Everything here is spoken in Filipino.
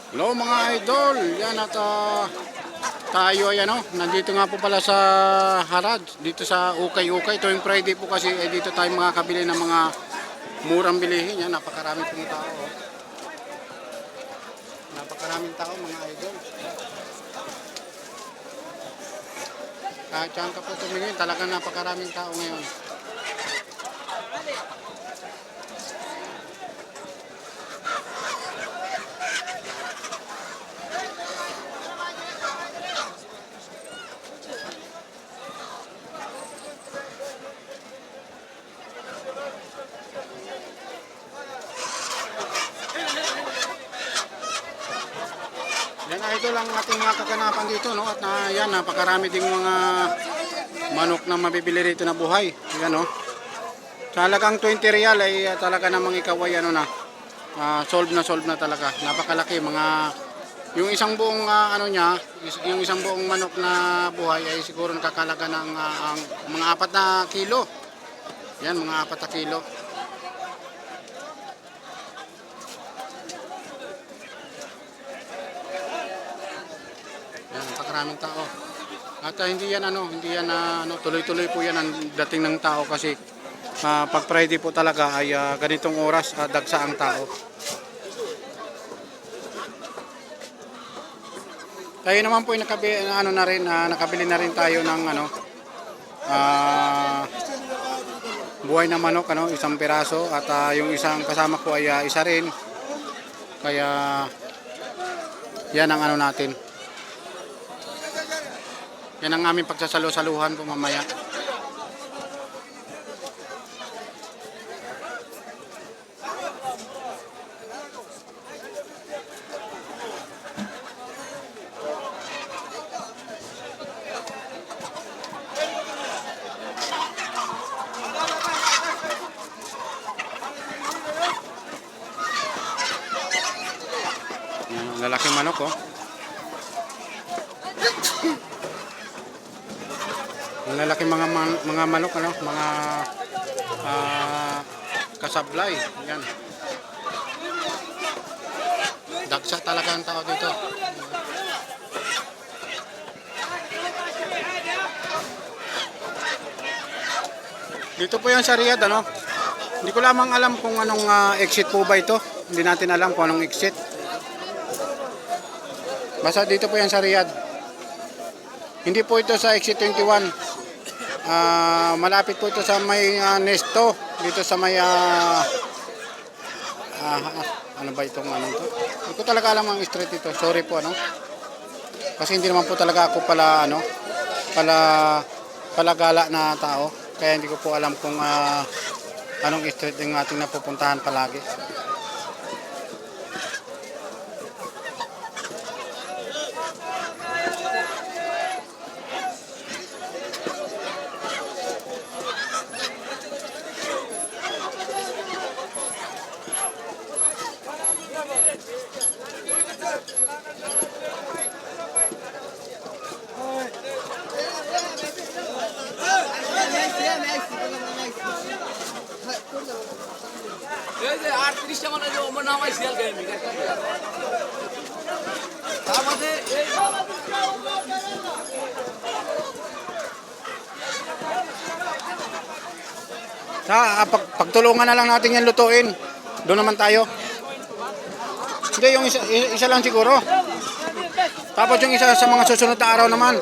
Hello mga idol, yan at tayo ay nandito nga po pala sa Harad, dito sa Ukay-Ukay. Ito yung Friday po kasi dito tayo makakabili ng mga murang bilihin. Yan, napakaraming pong tao. Oh. Napakaraming tao mga idol. Kahit saan ka po tumingin, talagang napakaraming tao ngayon. Yan idol ang ating mga kaganapan dito, no? At yan, napakarami ding mga manok na mabibili rito na buhay. Yan, no? Sa halagang 20 real ay talaga namang ikaw ay solve na talaga. Napakalaki mga yung isang buong yung isang buong manok na buhay ay siguro nakakalaga ng ang mga 4 na kilo. Yan, mga 4 na kilo. Yan, napakaraming tao. At hindi yan tuloy-tuloy po yan ang dating ng tao kasi pag Friday po talaga ay ganitong oras dagsa ang tao. Tayo naman po ay nakabili na rin tayo ng buhay na manok, isang piraso at yung isang kasama ko ay isa rin. Kaya yan ang natin. Yan ang aming pagsasalo-saluhan po mamaya. Yan, lalaking manok oh. Ang lalaking mga manok mga kasablay. Yan. Dagsa talaga ang tao dito. Dito po yan sa Riyadh, Hindi ko lamang alam kung anong exit po ba ito. Hindi natin alam kung anong exit. Basta dito po yan sa Riyadh. Hindi po ito sa exit 21. Malapit po ito sa may Nesto. Dito sa may ano ba itong ito? Hindi ko talaga alam ang street ito. Sorry po Kasi hindi naman po talaga ako palagala na tao. Kaya hindi ko po alam kung anong street yung ating napupuntahan palagi. Pagtulungan na lang natin yan lutuin. Doon naman tayo. Hindi, yung isa lang siguro. Tapos yung isa sa mga susunod na araw naman.